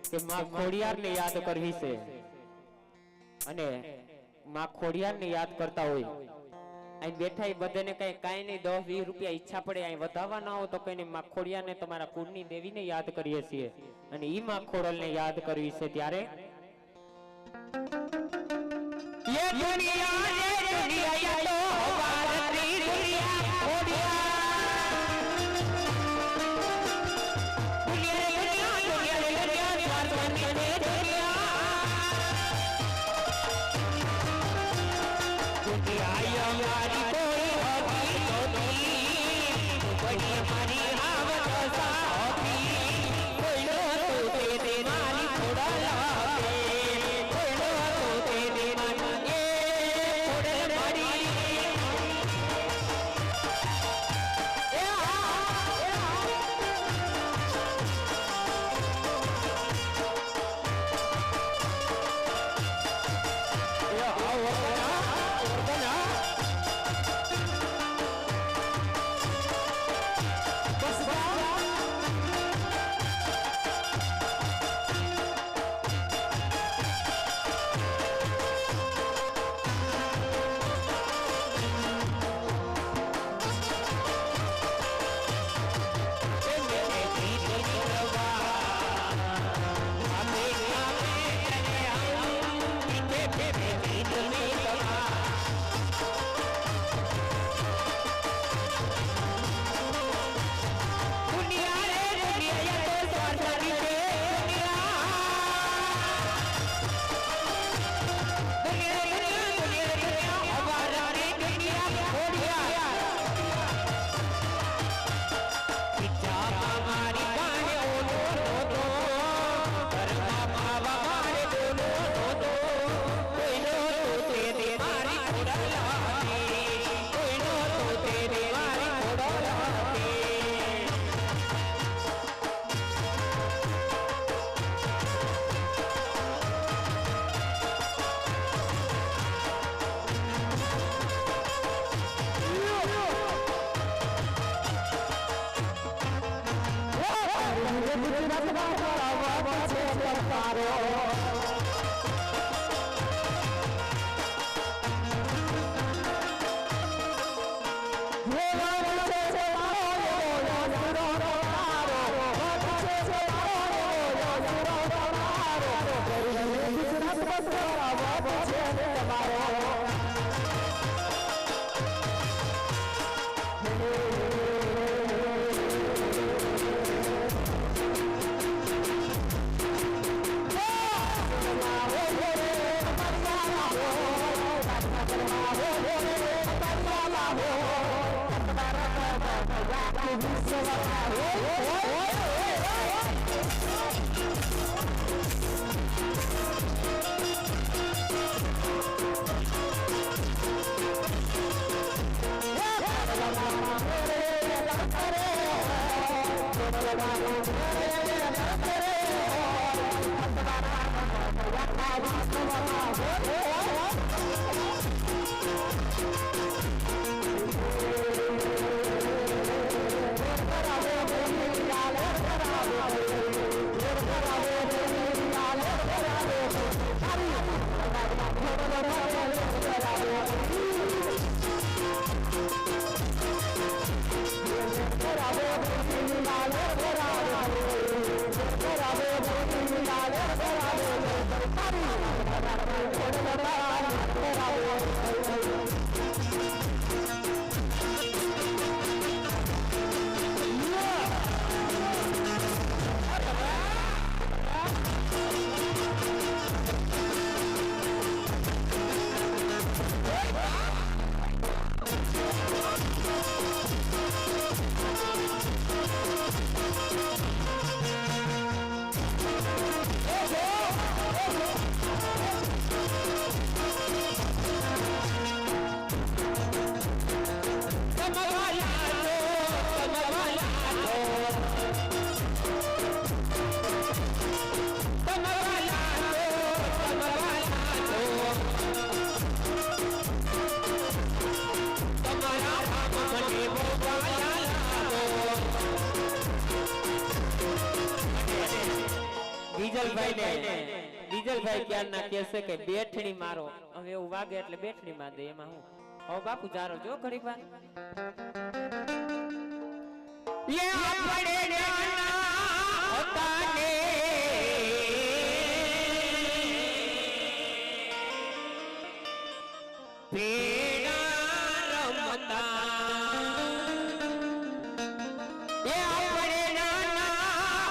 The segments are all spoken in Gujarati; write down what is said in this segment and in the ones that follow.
કે માં ખોડિયાર ને યાદ કરવી છે અને માં ખોડિયાર ને યાદ કરતા હોય અહીં બેઠા બધાને કઈ કાઈ નહીં 10-20 રૂપિયા ઈચ્છા પડે અહીં વધાવવા ના હો તો કઈને માં ખોડિયાર ને તમારા કુળની દેવીને યાદ કરીએ છીએ અને ઈ માં ખોડલ ને યાદ કરવી છે ત્યારે ये दुनिया ये तो हमारी दुनिया खोडियार ડીઝલભાઈ ક્યાં ના કહે કે બેઠડી મારો હવે એવું વાગે એટલે બેઠડી માં દે એમાં હું હવે બાપુ જારો જો ઘડીક વાર ये अपने जाना होता ने पीड़ा रमता ये अपने जाना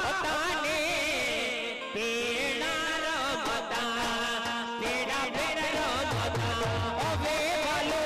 होता ने पीड़ा रमता पीड़ा पीड़ा रमता ओवे वालो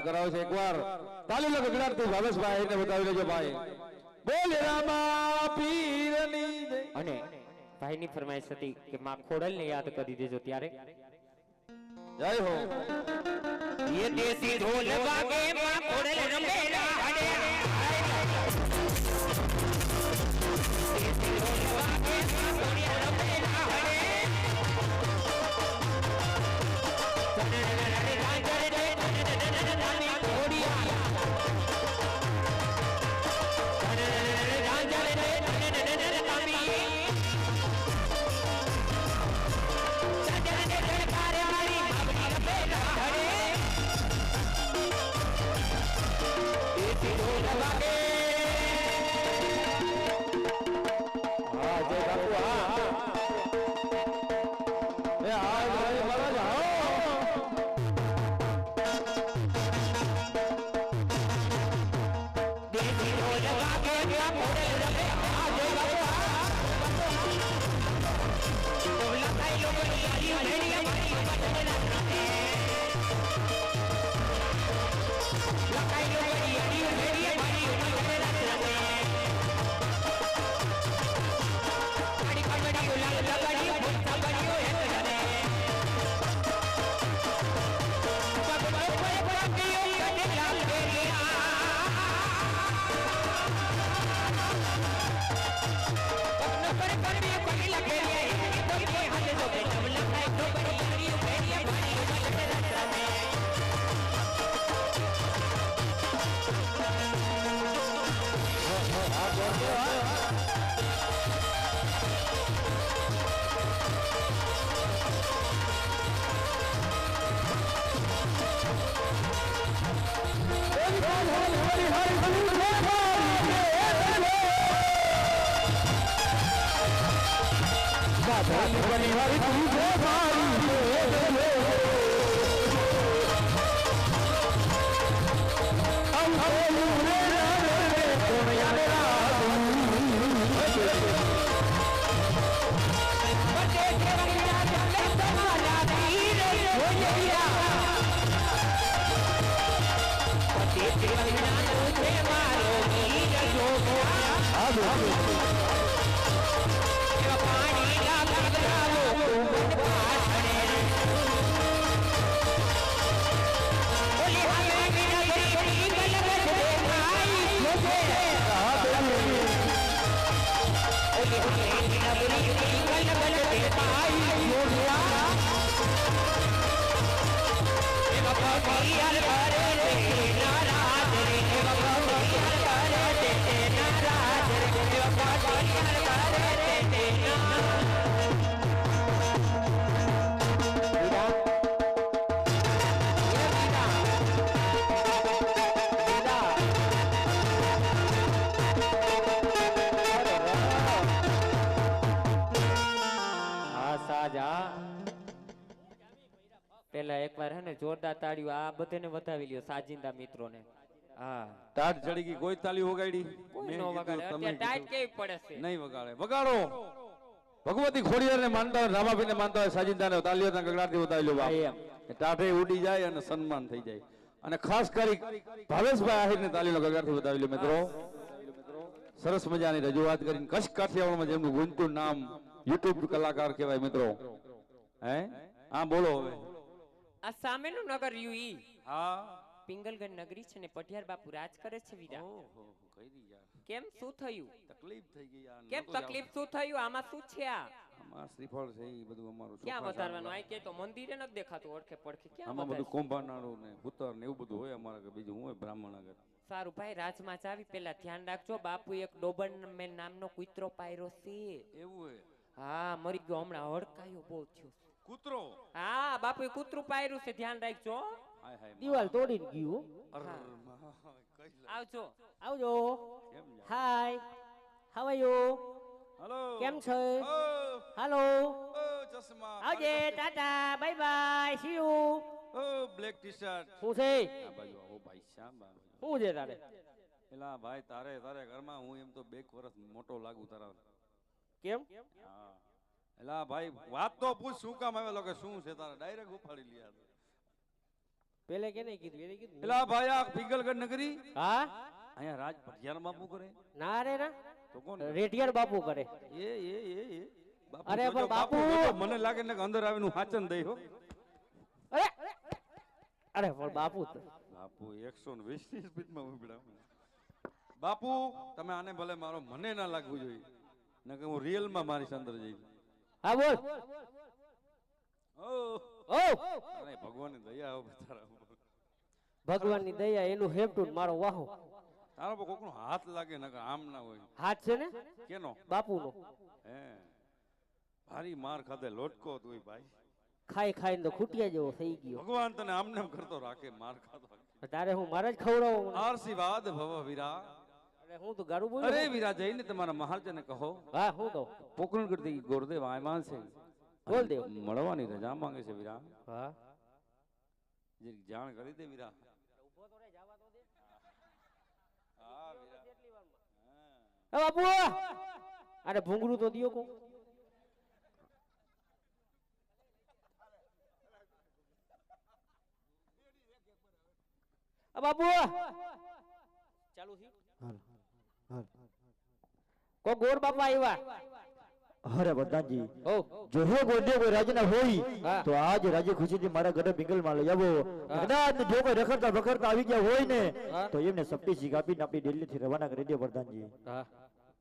કરાવે છે એકવાર તાલી લગ ગુજરાતી ભાવેશભાઈ ને બતાવી લેજો ભાઈ બોલ રામા પીરની જય. અને ભાઈની ફરમાઈશ હતી કે માં ખોડલને યાદ કરી દેજો ત્યારે જય હો. ये देसी ढोल वागे मां खोड़ल रमेला हडे देसी ढोल वागे मां खोड़ल रमेला हडे तने रांजर दे तने खोड़िया तने रांजर दे तने तामी सजन दे कारे मारी बाबड़ी रमेला हडे પેલા એકવાર હે ને જોરદાર તાળીઓ આ બધાને વધાવી લ્યો સાજિંદા મિત્રોને. હા ટાટ ચડી ગઈ. કોઈ તાળી વગાડી? કોઈ નો વગાડે. અત્યારે ટાઈટ કેવી પડે છે? નહીં વગાડે. વગાડો. ભગવતી ખોડિયારને માનતા હોય, રામાપીરને માનતા હોય, સાજિંદાને તાળીઓના ગગડાટથી વધાવી લો બાપ. ટાઢે ઉડી જાય અને સન્માન થઈ જાય. અને ખાસ કરી ભાવેશભાઈ આહિરને તાળીનો ગગડાટથી વધાવી લો મિત્રો. સરસ મજાની રજૂઆત કરીને કચ્છ કાઠિયાવાડમાં જેમનું ગુંજતું નામ યુટ્યુબ કલાકાર કહેવાય મિત્રો. હે હા બોલો હવે. આ સામેનું નગર યુઈ હા પિંગલગઢ નગરી છે ને પટિયાર બાપુ રાજ કરે છે વીરા. ઓહો કહી દી યાર. કેમ શું થયું? તકલીફ થઈ ગઈ યાર. કેમ તકલીફ શું થયું? આમાં શું છે? આમાં શ્રીફળ છે એ બધું અમારું ક્યાં વધારવાનું? આ કે તો મંદિરે નથી દેખાતું ઓળખે પડખે ક્યાં આમાં બધું વધારશું? કુંભારનાળું ને ભૂતર ને એવું બધું હોય અમારે કે બીજું હું હોય બ્રાહ્મણ આગળ. સારું ભાઈ રાજમાં ચાવી પેલા ધ્યાન રાખજો. બાપુ એક ડોબરમેન નામનો કૂતરો પાયરો છે. એવું હે? હા મરી ગયો હમણાં, હડકાયો બહુ થયો. કૂતરો? હા બાપુ કૂતરું પાયરું છે, ધ્યાન રાખજો. હાય હાય દિવાલ તોડીને ગયું. આવજો. આવજો. કેમ યાર? Hi how are you? Hello કેમ છો? ઓ હાલો ઓ ચશ્મા આવજે. Tata bye bye see you. ઓ બ્લેક ટી-શર્ટ શું છે? આ બાજુ આવો ભાઈ શ્યામ બાજુ. શું છે તારે? એલા ભાઈ તારે ઘરમાં હું એમ તો 2 વર્ષ મોટો લાગુ તારા. કેમ? હા એલા ભાઈ વાત તો પૂછ શું કામ આવેલો કે શું છે તારે ડાયરેક્ટ ઉપાડી લીયા. પેલે કે નહીં કીધું? એને કીધું. એલા ભાઈ આ પિંગલગઢ નગરી હા અહીંયા રાજ ભટિયાર બાપુ કરે ના રે ના તો કોણ રેટિયાર બાપુ કરે. એ બાપુ અરે જોજો, પણ બાપુ! જોજો, મને લાગે ને કે અંદર આવીને હાચન દઈ હો અરે અરે પણ બાપુ તો બાપુ 120 ની સ્પીડમાં ઉભડા બાપુ તમે આને ભલે મારો મને ના લાગવું જોઈએ ને કે હું રિયલ માં મારી અંદર જઈ હા બોલ. ઓ ઓ અરે ભગવાનની દયા હો બિચારા ભગવાનની દયા એનું હેપટું મારો વાહો તારો પર કોકનો હાથ લાગે ને કે આમ ના હોય હાથ છે ને કેનો બાપુનો. હે ભારી માર ખાધે લોટકો તુંય ભાઈ ખાઈ ખાઈને તો ખૂટિયા જેવો થઈ ગયો. ભગવાન તને આમને આમ કરતો રાખે માર ખાતો તારે હું મારે જ ખવડાવું. આશીર્વાદ ભવ વીરા અરે હું તો ગારું બોલું. અરે વીરા જઈને તમારા મહારાજને કહો હા હું કહું. પોકરણ કરતી ગોરદેવ આયમાન છે બોલ દેવ. મળવાની રજા માંગે છે વીરા હા જે જાણ કરી દે વીરા હા વીરા એ બાપુ અરે ભૂંગળું તો દિયો કો. બાપુ ચાલુ થી કો ગોર બાપા આવ્યા. અરે વરદાનજી ઓ જો હે ગોડે કોઈ રાજના હોય હા. તો આજ રાજી ખુશીથી મારા ઘરે બિંગલ માં લઈ આવો. કદાચ જો કોઈ રખડતા ભખડતા આવી ગયા હોય ને હા. તો એમને સપટી શીખ આપીને આપણી દિલ્હી થી રવાના કરી દે વરદાનજી. હા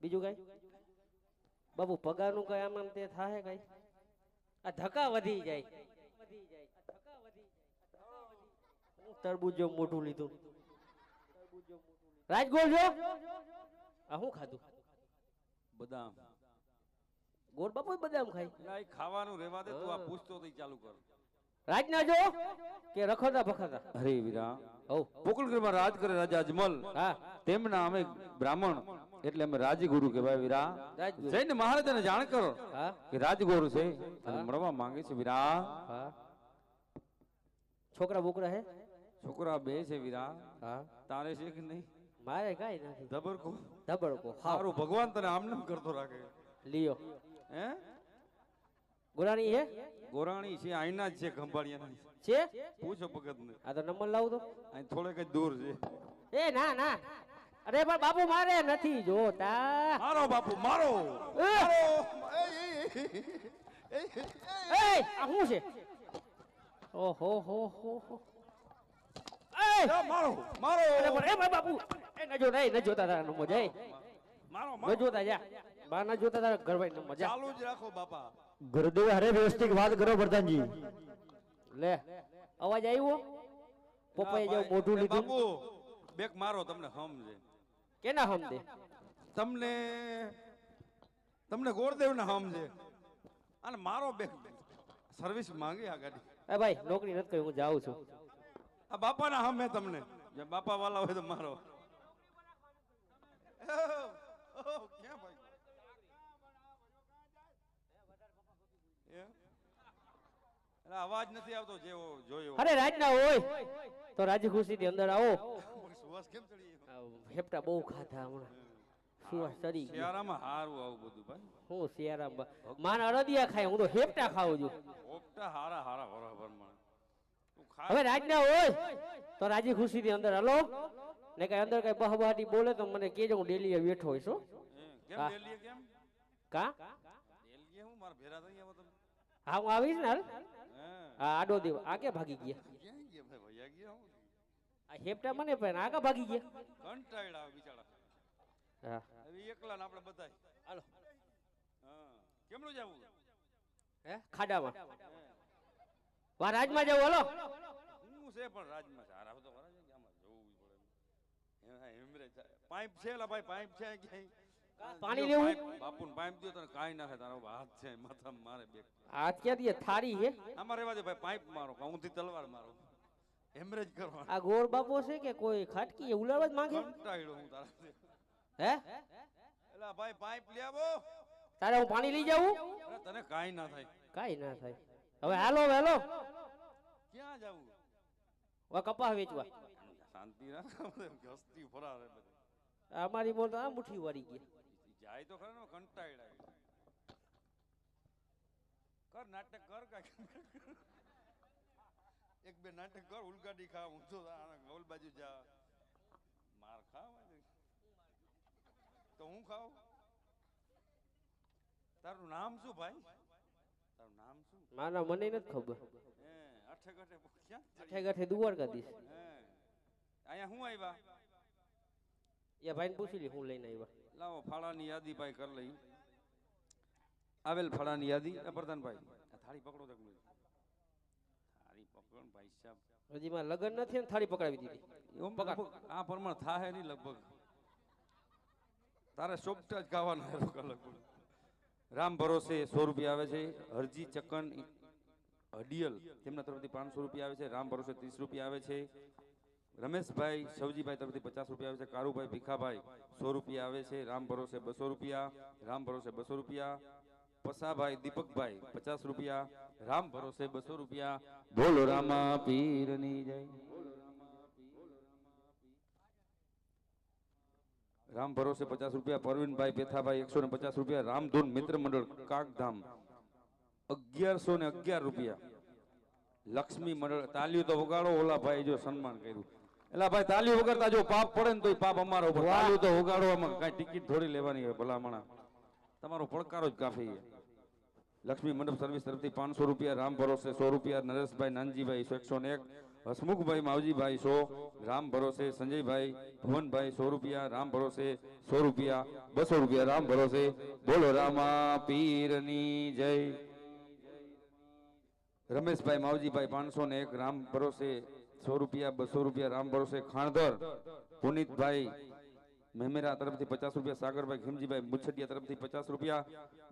બીજું કઈ બાપુ પગારનું કઈ આમ તે થાય કઈ આ ધક્કા વધી જાય. તરબૂચ જેવું મોટું લીધું. રાજગોળ જો આ શું ખાધું. બદામ ગોળ બાપુ બદામ ખાય. આ ખાવાનું રહેવા દે તું આ પૂછતો તો ચાલુ કર રાજના જો કે રખડતા ભખડતા. અરે વીરા હો પોકળગઢમાં રાજ કરે રાજા અજમલ હા તેમના અમે બ્રાહ્મણ એટલે અમે રાજગુરુ કહેવાય વીરા રાજગુરુ. જઈને મહારાજાને જાણ કરો હા કે રાજગુરુ છે અને હા. મળવા માંગે છે વીરા હા છોકરા બોકરા હે. છોકરા બે છે વીરા હા તારે છે કે નહીં મારે કઈ નથી. ધબરકો ધબડકો હાવ સારું ભગવાન તને આમનેમ કરતો રાખે લિયો હે ગોરાણી હે ગોરાણી છે આઈના જ છે ખંભાળિયાના છે. પૂછો ભગત ને આ તો નંબર લાવું તો. અહીં થોડેક જ દૂર છે એ ના ના અરે પણ બાપુ મારે નથી જોતા. મારો બાપુ મારો એ! એ આ શું છે. ઓહો હો હો હો. એ મારો મારો અરે પણ એ મારા બાપુ એ ન જોતા ન જોતા તારા નંબર જાય મારો ન જોતા જા બા ન જોતા તારા ઘરવાળી નંબર જા. ચાલુ જ રાખો બાપા ગુરુદેવ હરે વ્યવસ્થિત વાત કરો વરદાનજી. લે અવાજ આવ્યો. પપ્પાએ જેવું મોઢું એ લીધું. બાપુ બેક મારો તમને સમજે કેના સમજે. તમને તમને ગોરદેવ ને સમજે અને મારો બેક સર્વિસ માંગે આ ગાડી એ ભાઈ નોકરી નથી કરી હું જાઉં છું. આ બાપા ના હમે તમને જે બાપા વાલા હોય તો મારો ક્યાં ભાઈ એમ? એટલે અવાજ નથી આવતો જેવો જોયો અરે રાજના હોય તો રાજી ખુશી થી અંદર આવો. સુવાસ કેમ ચડી ગયો? હેપટા બહુ ખાધા હમણાં સુવાસ ચડી ગયો. શિયાળામાં હારું આવું બધું ભાઈ હું શિયાળામાં માન અડદિયા ખાય હું તો હેપટા ખાઉં છું. ઓપટા હારા હારા બરાબર માં તું ખા હવે રાજના હોય તો રાજી ખુશી થી અંદર હલો ને કઈ અંદર કઈ બહબાટી બોલે તો મને કેજો હું ડેલી બેઠો હોઈશ હો. કેમ હા. ડેલીએ કેમ કા ડેલીએ હું મારા ભેરા થઈ આવો તમે હા હું આવીશ ને હાલ. હે હા આડો દેવ આ કે ભાગી ગયા. ક્યાં ગયા ભાઈ ભૈયા ગયા હું આ હેપટા મને પણ આગા ભાગી ગયા. કંટાળ્યા બિચારા હા હવે એકલા ને આપણે બધાય હાલો હા કેમનું જાવું હે ખાડામાં વા રાજમાં જાવ હલો. હું છે પણ રાજમાં સારા તો ખરા છે કે આમાં જોવું પડે એના હેમરે પાઇપ છે લા ભાઈ પાઇપ છે ક્યાંય પાણી લેવું બાપુને પાઇપ દો તને કાઈ ના થાય તારો હાથ છે માથામાં મારે બે હાથ ક્યાંથી થારી હે. આમાં રહેવા દે ભાઈ પાઇપ મારો કાઉથી તલવાર મારો હેમરેજ કરવાનો આ ગોળ બાપો છે કે કોઈ ખાટકી ઉલાડવા જ માંગે કંટાળ્યો હું તારા હે. એલા ભાઈ પાઇપ લે આવો તારે હું પાણી લઈ જાઉં. અરે તને કાઈ ના થાય કાઈ ના થાય. હવે હાલો હેલો ક્યાં જાવું હવે કપાસ વેચવા. શાંતિ રાખ ગસ્તી ફરાર હે બધે અમારી મોર તો આ મુઠ્ઠી વાળી ગઈ. જાય તો ખરા ને કંટાળ્યા કર નાટક કર કાંઈક એક બે નાટક કર ઉલગાડી ખા હું તો ગોલ બાજુ જા માર ખા તો હું ખાવ? તારું નામ શું ભાઈ? તારું નામ શું? મારા મને નથી ખબર. હે અઠે ગઠે ક્યાં? અઠે ગઠે દ્વારકા દીશ. હે અહીંયા હું આવ્યા? એ ભાઈને પૂછી લી હું લઈને આવ્યા. લાવો ફાળાની યાદી ભાઈ કરી લઈ. આવેલ ફાળાની યાદી પ્રધાનભાઈ આ થાળી પકડો તો થાળી પકડો ને ભાઈ સાહેબ. હજી માં લગન નથી ને થાળી પકડાવી દીધી. એમ લગભગ આ પ્રમાણ થાહે નહીં લગભગ. તારે સોપટા જ ખાવાના લગભગ. રામ ભરોસે 100 રૂપિયા આવે છે. હરજી ચકન હડિયલ તેમના તરફથી 500 રૂપિયા આવે છે. રામ ભરોસે 30 રૂપિયા આવે છે. રમેશભાઈ સવજીભાઈ તરફથી 50 રૂપિયા આવે છે. કારુભાઈ ભીખાભાઈ 100 રૂપિયા આવે છે. રામ ભરોસે 200 રૂપિયા. રામ ભરોસે 200 રૂપિયા. પસાભાઈ દીપકભાઈ 50 રૂપિયા. રામ ભરોસે 200 રૂપિયા. બોલો રામા પીરની જય. રામ ભરોસે 50 રૂપિયા. પરવીનભાઈ પેથાભાઈ 150 રૂપિયા. રામધૂન મિત્ર મંડળ કાકધામ 1111 રૂપિયા. લક્ષ્મી મંડળ તાલીઓ તો વગાડો. ઓલા ભાઈ જો સન્માન કર્યું. એલા ભાઈ તાલીઓ વગાડતા જો પાપ પડે ને તો પાપ અમારો ઉપર. તાલીઓ તો વગાડો. આમાં કઈ ટિકિટ થોડી લેવાની હોય ભલામણા. તમારો પડકારો જ કાફી છે. લક્ષ્મી મંડપ સર્વિસ તરફથી 500 રૂપિયા. રામ ભરોસે 100 રૂપિયા. નરેશભાઈ નાનજીભાઈ 101. હસમુખભાઈ માવજીભાઈ 100. રામ ભરોસે સંજયભાઈ ભવનભાઈ 100 રૂપિયા. રામ ભરોસે 100 રૂપિયા. 200 રૂપિયા. રામ ભરોસે. બોલો રામા પીરની જય. રમેશભાઈ માવજીભાઈ 501. રામ ભરોસે 100 રૂપિયા. 200 રૂપિયા. રામ ભરોસે ખાણધર પુનિતભાઈ મેમેરા તરફથી 50 રૂપિયા. સાગરભાઈ ખીમજીભાઈ મુછડિયા તરફથી 50 રૂપિયા.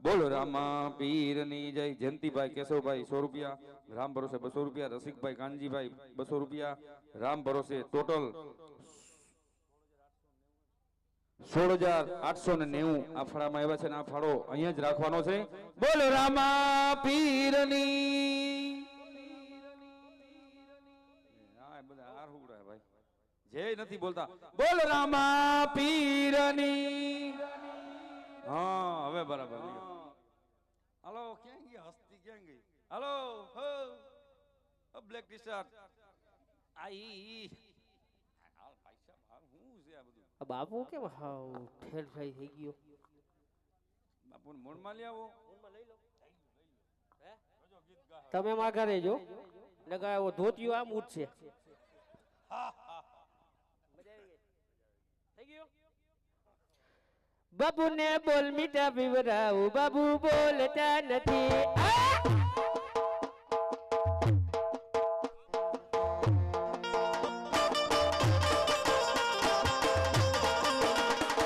બોલો રામા પીરની જય. જયંતિભાઈ કેશવભાઈ 100 રૂપિયા. રામ ભરોસે 200 રૂપિયા. રસિકભાઈ કાનજીભાઈ 200 રૂપિયા. રામ ભરોસે ટોટલ 16,890 આ ફાળામાં આવ્યા છે ને આ ફાળો અહીંયા જ રાખવાનો છે. બોલો રામા પીરની. હા બધા હાર હુગડા ભાઈ જય નથી બોલતા. બોલ રામા પીરની. હા હવે બરાબર. હાલો ક્યાં ગઈ હસ્તી ક્યાં ગઈ? હાલો હો બ્લેક ટી શર્ટ આઈ હાલ પૈસા હાલ હું છે આ બધું. આ બાપુ કેમ હાવ ઠેર થઈ ગયો? બાપુને મોણમાં લઈ આવો. તમે માગા રહેજો. લગાવો ધોતિયો આમ ઉઠશે. બાબુ ને બોલ મીઠા પીવરાવ. બાબુ બોલતા નથી.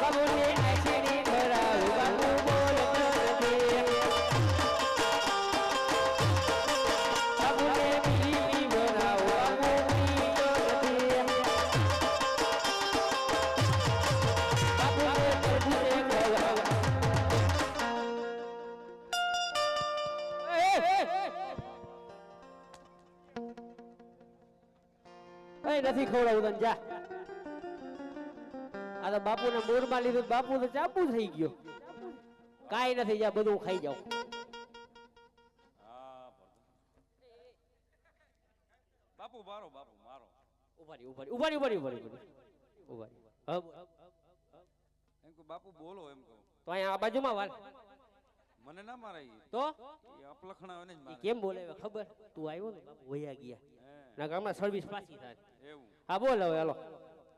બાબુ ને આશીર્વાદ ભરાવ. બાબુ બોલતા નથી. બાબુ ને પીવી ભરાવ. બાબુ પીતો નથી. બાબુ ને પ્રભુને ભરાવ. નથી ખવડાવું તને જા. આ તો બાપુ ને મોર માં લીધું. બાપુ તો ચાપુ થઈ ગયો. કાઈ નથી. જા બધું ખાઈ જાવ. બાપુ મારો બાપુ મારો. ઉભારી ઉભારી ઉભારી ઉભારી ઉભારી ઉભારી. એમ કે બાપુ બોલો એમ કહું તો અહીંયા આ બાજુમાં વાલ. મને ના મારાય તો એ અપલખણા હોય ને જ ઈ મારે. કેમ બોલે હવે ખબર? તું આવ્યો ને બાપુ વયા ગયા. ના ગામમાં સર્વિસ પાછી થાય. એવું હા બોલ હવે હાલો.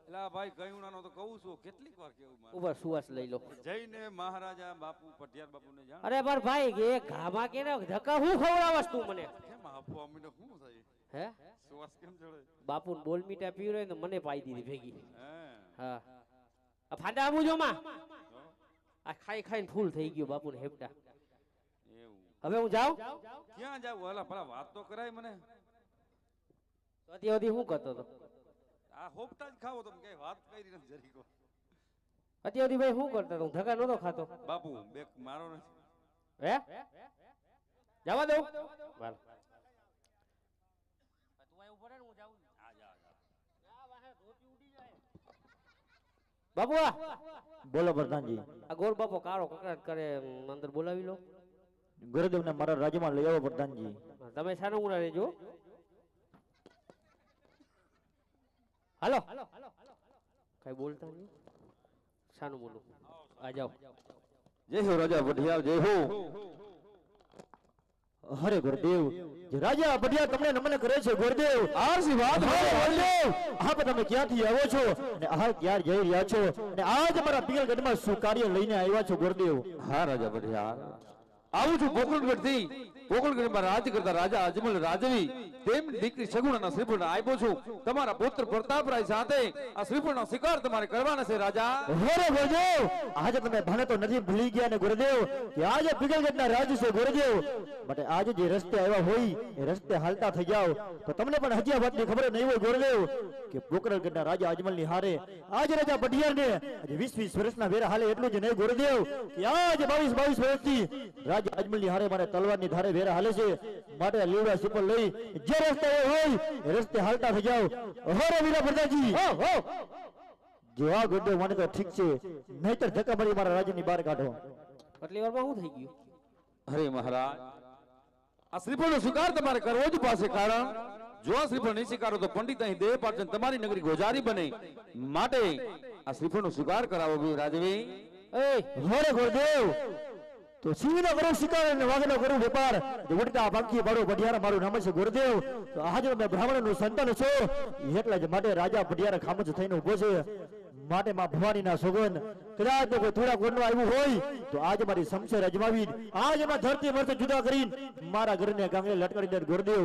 એલા ભાઈ કયુણાનો તો કહું છું કેટલીક વાર કેવું મારે. ઉભા સુવાસ લઈ લો. જઈને મહારાજા બાપુ પટિયાર બાપુને જાણ. અરે પર ભાઈ કે ઘામાં કે ધક્કા હું ખવડાવસ તું મને? કેમ આપવા મીને શું થાય? હે સુવાસ કેમ ચડે? બાપુ બોલ મીઠા પીવડે ને મને પાઈ દીધી ભેગી. હે હા આ ફાંડા આપું જો માં. આ ખાઈ ખાઈને ફૂલ થઈ ગયો બાપુ ને હેપટા. એવું હવે હું જાઉં? ક્યાં જાવ? એલા પેલા વાત તો કરાય મને. તો અત્યાર સુધી શું કરતો હતો? આ હોપટા જ ખાવો તમે કઈ વાત કરી નથી જરીકો. અત્યાર સુધી ભાઈ શું કરતો હતો? હું ધક્કા નતો ખાતો. બાપુ બેક મારો નથી. હે જવા દઉં? વાલ બાપુ બોલો પ્રધાનજી. આ ગોળ બાપો કાળો કકડાટ કરે અંદર બોલાવી લો. ગુરુદેવ ને મારા રાજ્યમાં લઈ આવો પ્રધાનજી. તમે સાનો ઉડા રહેજો. હાલો કઈ બોલતા નહીં. સાનું બોલું. આ જાઓ જય હો રાજા વઢિયાર જય હો અરે ગુરુદેવ જે રાજા બઢિયા તમને નમન કરે છે ગુરુદેવ આશીર્વાદ અરે ગુરુદેવ આપ તમે ક્યાંથી આવો છો અને આ ક્યાં જઈ રહ્યા છો અને આજ અમારા પિંગલગઢમાં શું કાર્ય લઈને આવ્યા છો ગુરુદેવ? હા રાજા વઢિયાર આવું છું ગોકુળગઢ થી ગોકુળગઢમાં રાજ કરતા રાજા અજમલ રાજવી તેમની દીકરી સગુણાના શ્રીફળ આવ્યો છું તમારા પુત્ર પ્રતાપરાય સાથે આ શ્રીફળનો શિકાર તમારે કરવાનો છે રાજા. અરે ગુરુદેવ આજે તમે ભાને તો નથી ભૂલી ગયા ને ગુરુદેવ કે આજે પિંગલગઢના રાજ છે ગુરુદેવ માટે આજે જે રસ્તે આવ્યા હોય એ રસ્તે હાલતા થઈ જાવ તો તમને પણ હજી આ વાતની ખબર નહીં હોય ગુરુદેવ કે ગોકુળગઢના રાજા અજમલની હારે આજે રાજા બઢિયારને આજે 20-20 વર્ષના વેરા હાલે એટલું જ નહીં ગુરુદેવ કે આજે 22-22 વર્ષથી રાજા અજમલની હારે મારે તલવારની ધારે વેરા હાલે છે માટે લીવડા સિપલ લઈ જે રસ્તે હોય એ રસ્તે હાલતા થઈ જાવ. અરે વીરા પ્રતાપજી જો આ ગુરુદેવ મને તો ઠીક છે નહીતર ધક્કા મારી મારા રાજ્યની બહાર કાઢો. આટલી વારમાં શું થઈ ગયું? અરે મહારાજ આ શ્રીફળનો શિકાર તમારે કરવો જ પાસે કારણ જો આ શ્રીફળ નહીં શિકારો તો પંડિત અહીં દેહ પાટણ તમારી નગરી ગોજારી બને માટે આ શ્રીફળનો શિકાર કરાવો રાજવી. અરે ગુરુદેવ તો સિંહનો કરું શિકાર અને વાઘનો કરું વેપાર જે ઉડતા પાંખી બાળો બઢિયાર મારું નામ છે ગુરુદેવ તો આજે મેં બ્રાહ્મણનું સંતાન છું એટલા જ માટે રાજા બઢિયાર ખામજ થઈને ઉભો છે માટે માં ભવાનીના સોગંદ કદાચ તો કોઈ થોડા કોણનું આવ્યું હોય તો આજ મારી શમશેર અજમાવી આજ એમાં ધરતી મરતે જુદા કરીને મારા ઘરને ગાંગલે લટકાડી દે ગુરુદેવ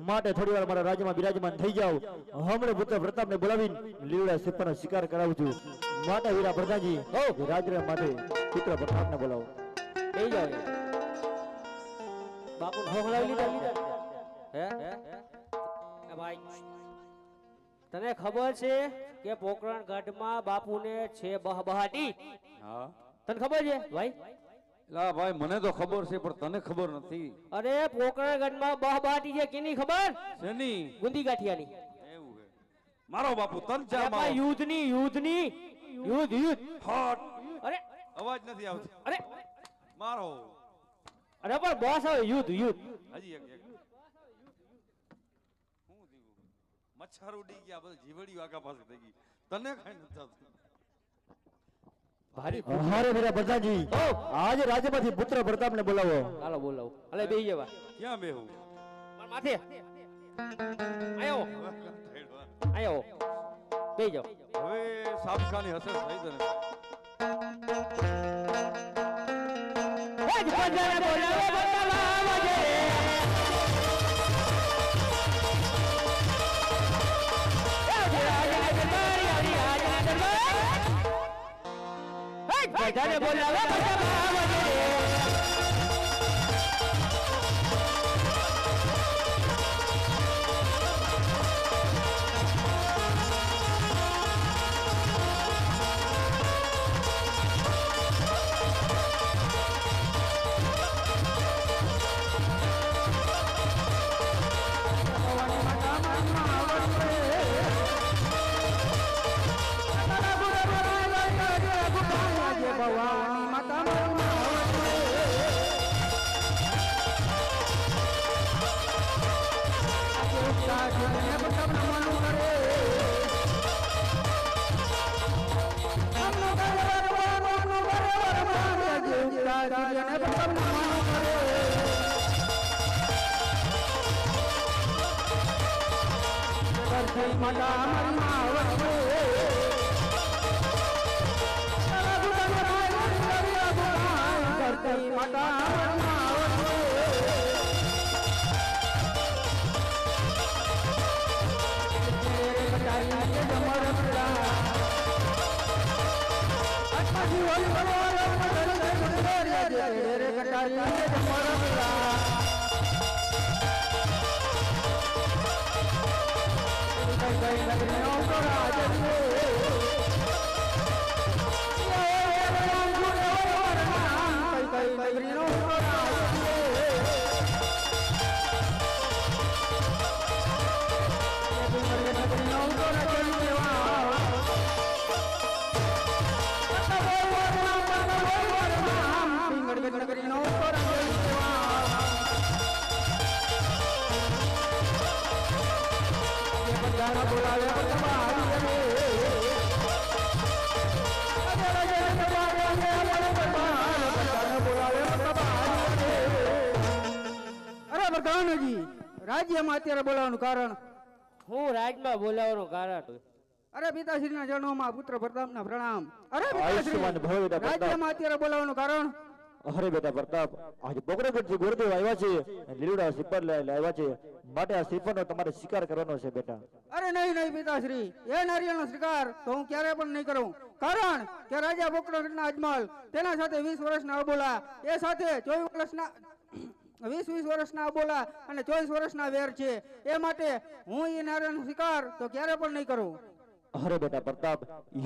માટે થોડી વાર મારા રાજ્યમાં બિરાજમાન થઈ જાવ. હમણે પુત્ર પ્રતાપને બોલાવીને લીવડા સિપરનો શિકાર કરાવું છું માટે વીરા પ્રધાનજી રાજ્ય માટે પુત્ર પ્રતાપને બોલાવો. લઈ જાઓ બાપુ હોગલાવી લીધા હે એ ભાઈ તને ખબર છે કે પોકરણ ગઢમાં બાપુને છે બહબહાટી? હા તને ખબર છે ભાઈ? લા ભાઈ મને તો ખબર છે પણ તને ખબર નથી. અરે પોકરણ ગઢમાં બહબહાટી છે કેની ખબર? શેની? ગુંદી ગાંઠિયાની. એવું છે મારો બાપુ તન ચા એ ભાઈ યુદ્ધની યુદ્ધ ફટ અરે અવાજ નથી આવતો. અરે મારો અરે પણ બોસ આવે યુદ્ધ હજી એક હું દીવું મચ્છર ઉડી ગયા બધું જીવડી આગા પાસે થઈ ગઈ તને કઈ નથી થતું. ભારી અરે વીરા પ્રધાનજી આજે રાજ્યમાંથી પુત્ર પ્રતાપને બોલાવો. હાલો બોલાવો અલે બેહી જવા ક્યાં બેહું? પણ માથે આયો આયો બેહી જાઓ. હવે સાબખાની હશે થઈ તને બધાને બોલાવો બતાવા જે બધાને બોલાવો બતાવા જે બોલાવે પ્રધાનજી રાજ્યમાં અત્યારે બોલાવવાનું કારણ? હું રાજમાં બોલાવવાનું કારણ? અરે પિતાશ્રીના ચરણોમાં પુત્ર પ્રતાપના પ્રણામ. અરે આયુષ્યમાન ભવ પિતાશ્રી બેટા પ્રતાપ. રાજ્યમાં અત્યારે બોલાવવાનું કારણ? અરે બેટા પ્રતાપ, આજે પોકરણગઢથી ગુરુદેવ આવ્યા છે અને લીલુડા શ્રીફળ લઈને આવ્યા છે, માટે આ શ્રીફળનો તમારે સ્વીકાર કરવાનો છે બેટા. અરે નહીં નહીં પિતાશ્રી, એ નારિયેળનો સ્વીકાર તો હું ક્યારે પણ નહીં કરું. કારણ કે રાજા પોકરણગઢના અજમલ, તેના સાથે 20 વર્ષના અબોલા, એ સાથે 24 વર્ષના 20 વર્ષના અબોલા અને 24 વર્ષના વેર છે. એ માટે હું એ નારિયેળનો સ્વીકાર તો ક્યારે પણ નહીં કરું. અરે બેટા પ્રતાપ,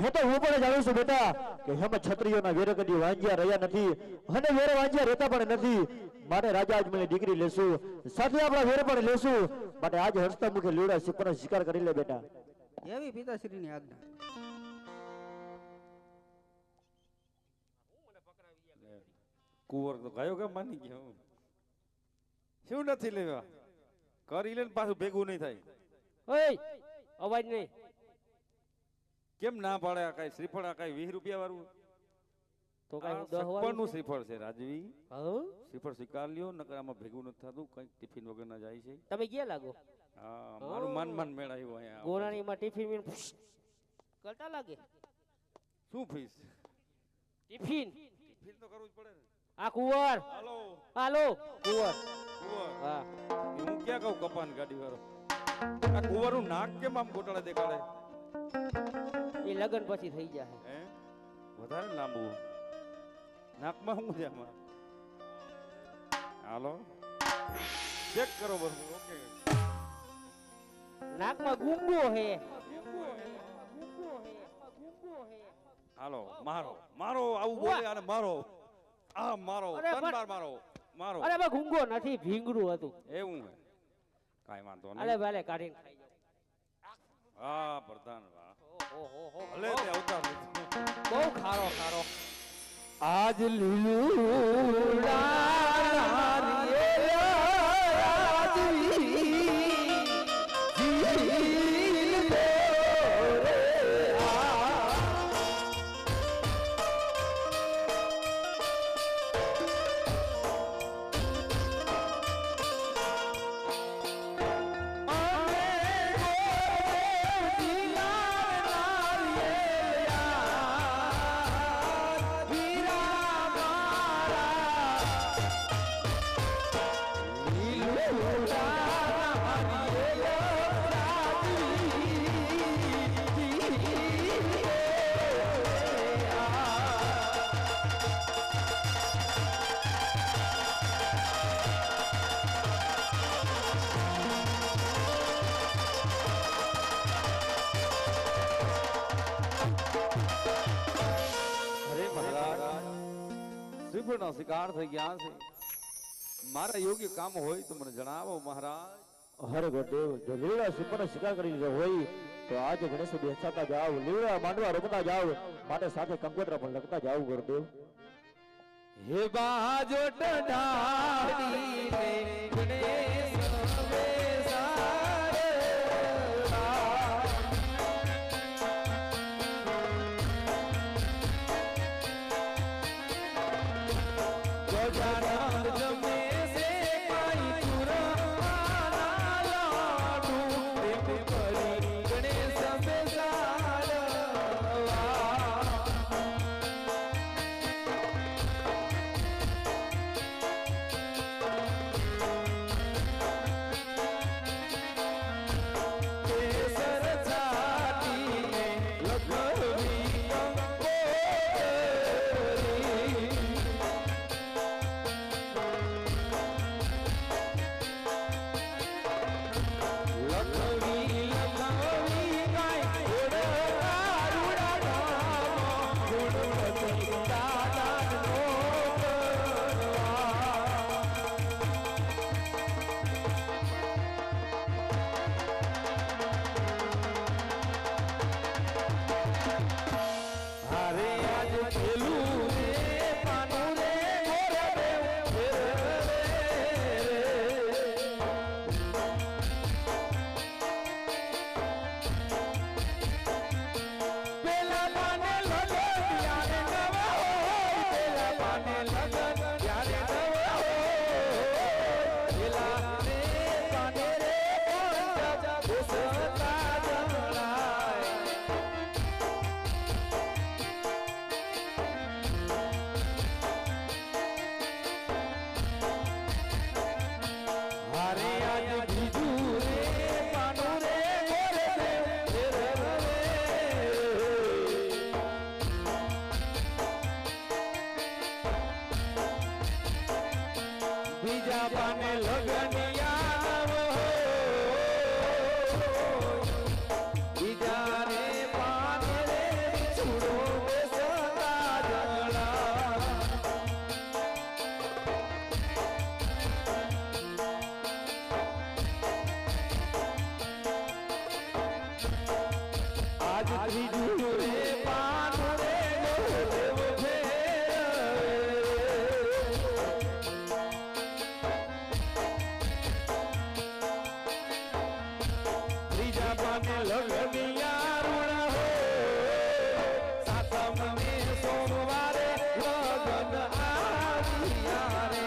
એ તો હું પણ જાણું છું બેટા કે હેમ ક્ષત્રિયોના વેર કદી વાંજ્યા રહ્યા નથી અને વેર વાંજ્યા રહેતા પણ નથી. માટે રાજા અજમલની દીકરી લેશું, સાથે આપણા વેર પણ લેશું. માટે આજે હસતા મુખે લીલુડા શ્રીફળનો સ્વીકાર કરી લે બેટા. એવી પિતાશ્રીની આજ્ઞા. કુંવર તો ગયો કે માની ગયો. શું નથી લેવા, કરી લે ને પાછું ભેગું નહીં થાય. ઓય અવાજ નહીં. કેમ ના પાડે? આ કઈ શ્રીફળ, આ કઈ 20 રૂપિયા વાળું? તો આ કઈ 10 સગપણનું શ્રીફળ છે રાજવી. હા શ્રીફળ સ્વીકાર લ્યો, નકર આમાં ભેગું નથી થતું. કઈક ટિફિન વગર ના જાય છે. તમે ગયા લાગો. હા, મારું માન મેળાયું અહીંયા. ગોરાણીમાં ટિફિન કરતા લાગે. શું ફીસ? ટિફિન ટિફિન તો કરવું જ પડે ને. આ કુંવર. હાલો હાલો કુંવર. કુંવર, હા હું ક્યાં કહું કપાન ગાડી વાળો? આ કુંવરનું નાક કેમ આમ ગોટાળે દેખાડે? એ લગન પછી થઈ જાય. હે, વધારે લાંબુ નાકમાં શું છે આમાં? હાલો ચેક કરો બરોબર. ઓકે, નાકમાં ગુંગો હે. હાલો મારો મારો આવું બોલે અને મારો આ મારો અરે તન પણ- બાર મારો મારો. અરે બા ગુંગો નથી, ભીંગડું હતું. એવું હે, કાઈ વાંધો અરે નહીં. ભલે કાઢીને ખાઈ જાઓ. હા પ્રધાન, વાહ, ઓહો ભલે તે અવતાર લીધો. બહુ ખારો ખારો. આજ શ્રીફળનો શિકાર થઈ ગયા છે. મારા યોગ્ય કામ હોય તો મને જણાવો મહારાજ. હરે ગુરુદેવ, જો લીલુડા શ્રીફળનો સ્વીકાર કરી લીધો હોય તો આજે ગણેશ બેસાતા જાઓ, લીલુડા માંડવા રોપતા જાઓ, માટે સાથે કંકોત્રા પણ લખતા જાઓ ગુરુદેવ. હે બાજો ઢાળી રે ગણેશ બીજા પાને લગનિયા બીજા રે પાને રે છોડો બેસતા જંગલા આજ ત્રીજું રે પાન રે ગોલેવ ત્રીજા પાને લગનિયા રૂણા હો સાતમ ને સોમવારે લગન આવ્યા રે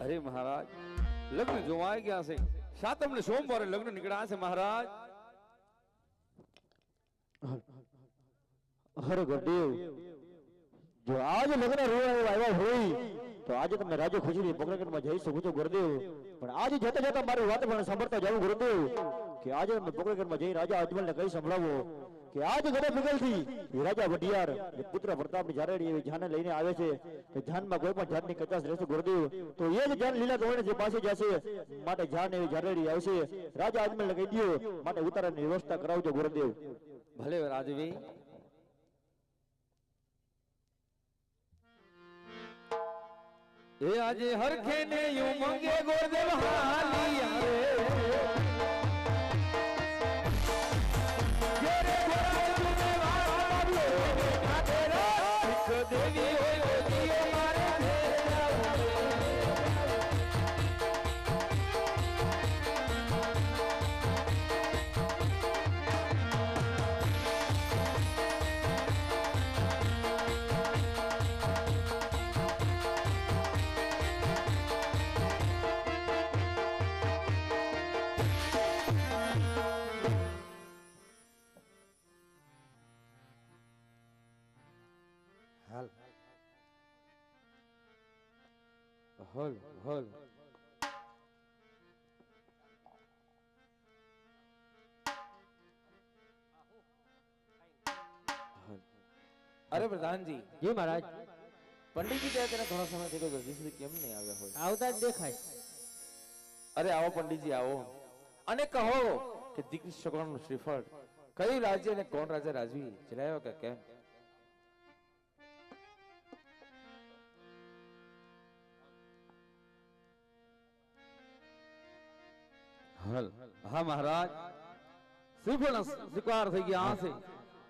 અરે મહારાજ લગ્ન જોવાઈ ગયા છે સાતમ ને સોમવારે લગ્ન નીકળ્યા છે મહારાજ અરે ગુરુદેવ જો આજ લગ્ન રોવાયો આવ્યા હોય તો આજે તમને રાજ્ય ખુશીની પોકરણમાં જઈ શકો છો ગુરુદેવ પણ આજે જતા જતા મારી વાત પણ સાંભળતા જાવ ગુરુદેવ કે આજે તમે પોકરણમાં જઈ રાજા અજમલને કઈ સંભળાવો કે આજ ગળે પીગલથી એ રાજા વડિયાર એ પુત્ર પ્રતાપની જારેડી એવી જાને લઈને આવે છે કે જાનમાં કોઈ પણ જાતની કચાશ રહેશે ગુરુદેવ તો એ જ જાન લીલા ધોરણે જે પાસે જશે માટે જાન એવી જારેડી આવશે રાજા અજમલને કહી દો માટે ઉતારવાની વ્યવસ્થા કરાવજો ગુરુદેવ ભલે રાજવી એ આજે હરખે ને યુ મંગે ગોરદેવ હાલિયા રે ઘેરે ઘોડા જુને વાળો કાઢે રે શીખ દેવી હોય ઓજીઓ મારે ઘેરે આવું હલ હલ અરે પ્રધાનજી જી મહારાજ પંડિતજી ત્યાં તેના ઘણો સમય થયો જલ્દી સુધી કેમ નહીં આવ્યા હોય આવતા જ દેખાય અરે આવો પંડિતજી આવો અને કહો કે દીકરી છોકરાનું શ્રીફળ કયું રાજ્ય અને કોણ રાજા રાજવી ચલાવ્યો કે કેમ હલ હા મહારાજ શ્રીફળ સ્વીકાર થઈ ગયા હશે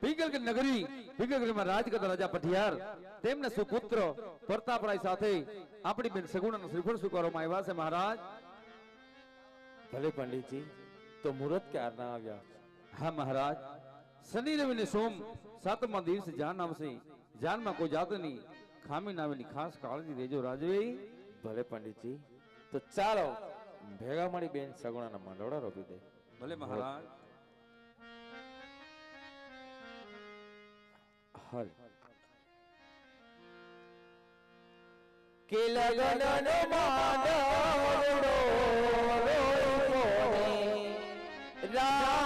પીગલગઢ નગરી પીગલગઢમાં રાજ કરતા રાજા પઠિયાર તેમને સુપુત્ર પ્રતાપરાય સાથે આપણી બેન સગુણાનું શ્રીફળ સ્વીકારવામાં આવ્યા છે મહારાજ ભલે પંડિતજી તો મુહૂર્ત ક્યારના આવ્યા હા મહારાજ શનિ રવિ ને સોમ સાતમા દિવસે જાન આવશે જાનમાં કોઈ જાતની ખામી ના આવેની ખાસ કાળજી લેજો રાજવી ભલે પંડિતજી તો ચાલો ભેગા મળી બેન સગુણાના માંડોળા રોપી દે ભલે મહારાજ હલ કે લગનનો માંડોળો રાત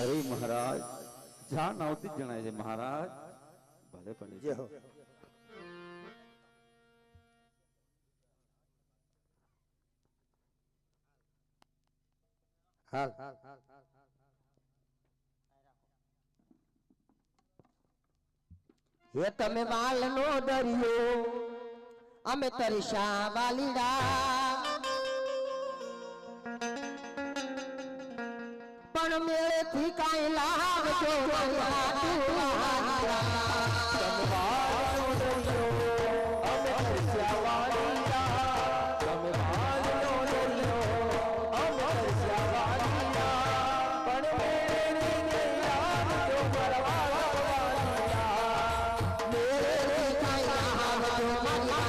અરે મહારાજ જાન આવતી જ જણાય છે મહારાજ ભલે પંડિત જય હો. હાલ હે તમે વાલનો દરિયો અમે તરસ્યા વાલીડા પણ મેળેથી કાંઈ લાવજો મારા દુવારા. તમે વાલનો દરિયો અમે તરસ્યા વાલીડા તમે વાલનો દરિયો અમે તરસ્યા વાલીડા પણ મેળેથી લાવજો મારા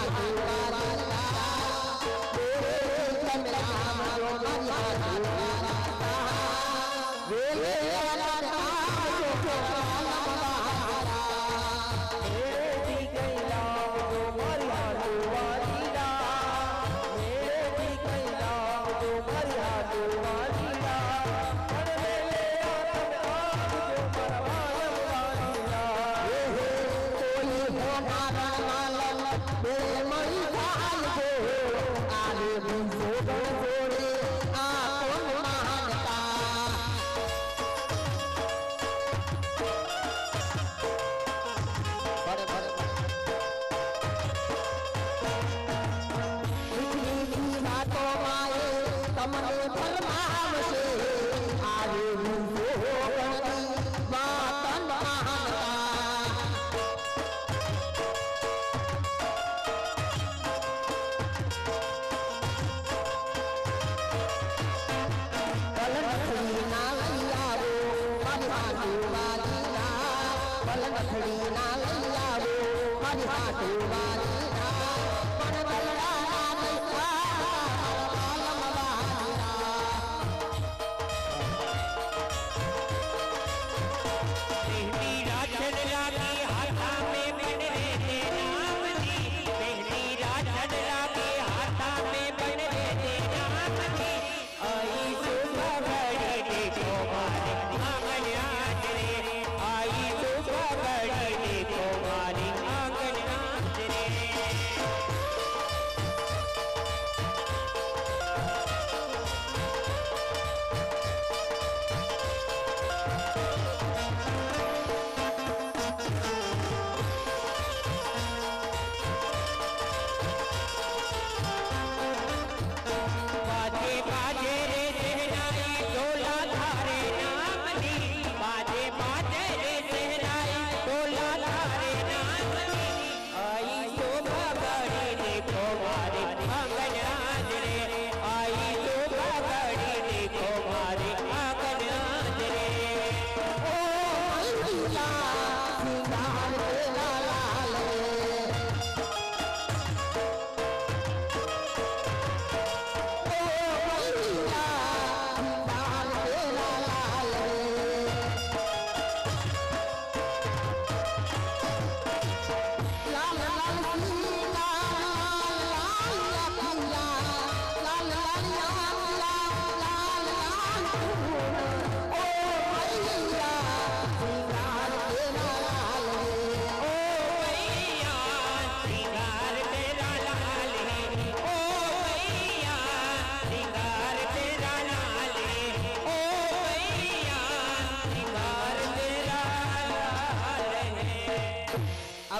आई तो पकड़ देखो मारी आंगन नाच रे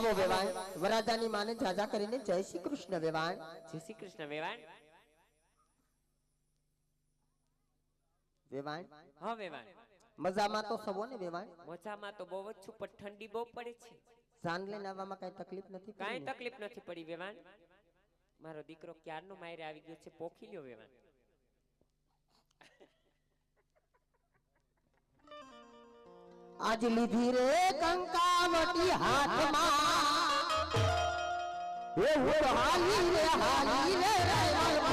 આવો વેવાણ વરાજાની માને જાજા કરીને જય શ્રી કૃષ્ણ વેવાણ જય શ્રી કૃષ્ણ વેવાણ. વેવાણ હા વેવાણ. મજામાં તો સવો ને વેવાણ મજામાં તો બહુ જ છું પણ ઠંડી બહુ પડે છે. જાન લઈને આવવામાં કઈ તકલીફ નથી કાંઈ પડી ને? તકલીફ નથી પડી વેવાણ. મારો દીકરો ક્યારનો માયરે આવી ગયો છે, પોખી લ્યો વેવાણ. આજ લીધી રે કંકાવટી હાથમાં એ હું હાલી રે રાયવાલ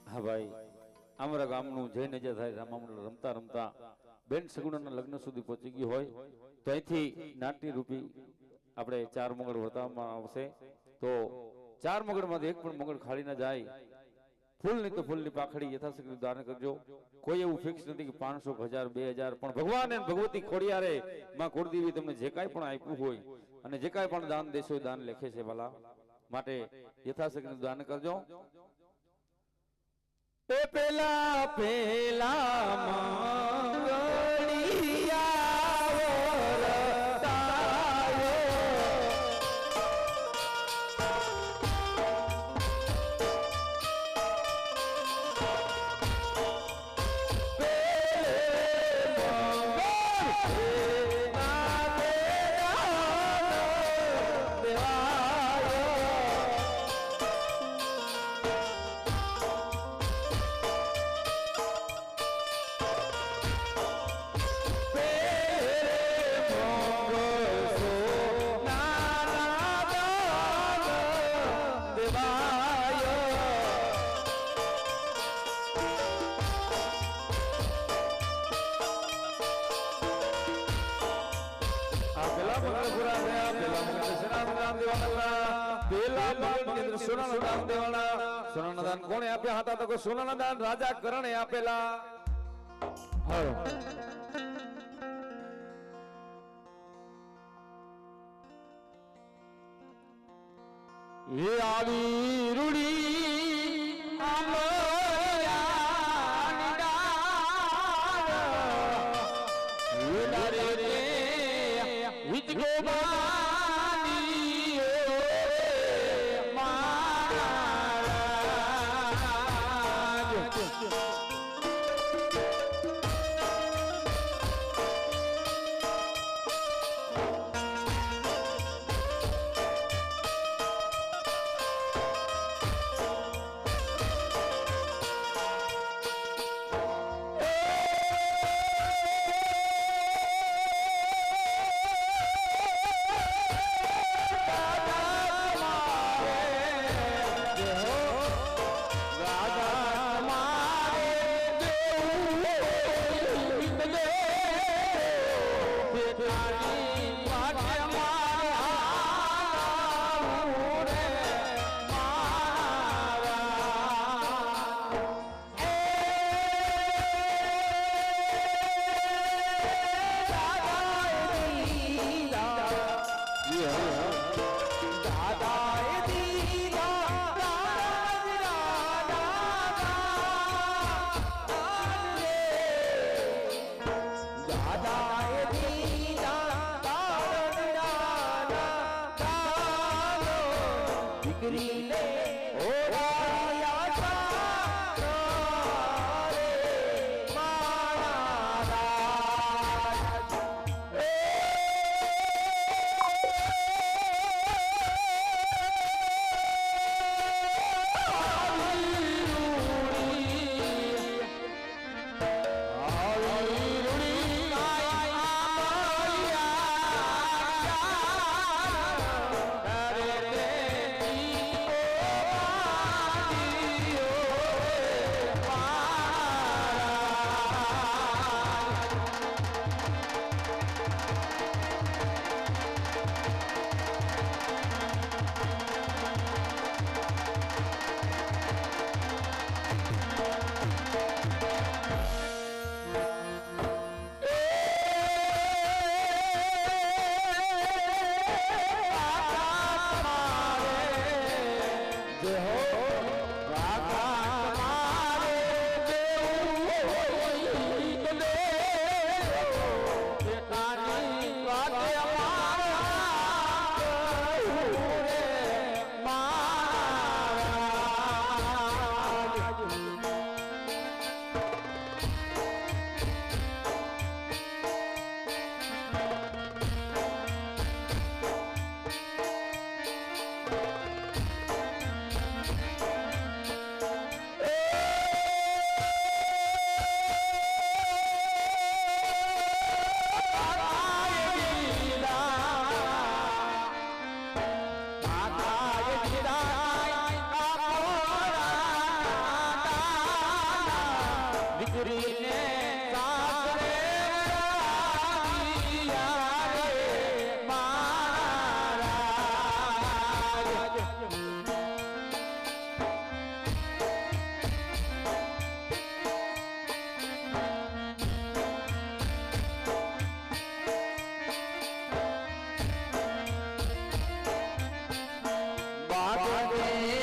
હા ભાઈ, અમારા ગામનું જઈને જે થાય રામામંડળ રમતા રમતા બેન સગુણાના લગ્ન સુધી પહોંચી ગયું હોય તો અહીંથી નાટ્ય રૂપી આપણે 4 મંગળ વર્તાવવામાં આવશે તો 4 મંગળમાંથી એક પણ મંગળ ખાલી ના જાય ફૂલની તો ફૂલની પાખડી યથાશક્તિ દાન કરજો કોઈ એવું ફિક્સ નથી કે 500 1000 2000 પણ ભગવાન અને ભગવતી ખોડિયારે માં કુળદેવી તમને જે કાંઈ પણ આપ્યું હોય અને જે કાંઈ પણ દાન દેશો દાન લેખે છે વાલા માટે યથાશક્તિ દાન કરજો એ પેલા સોનાના દાન કોણે આપ્યા હતા તો સોનાના દાન રાજા કરણે આપેલા એ આવી રૂડી Oh વાગે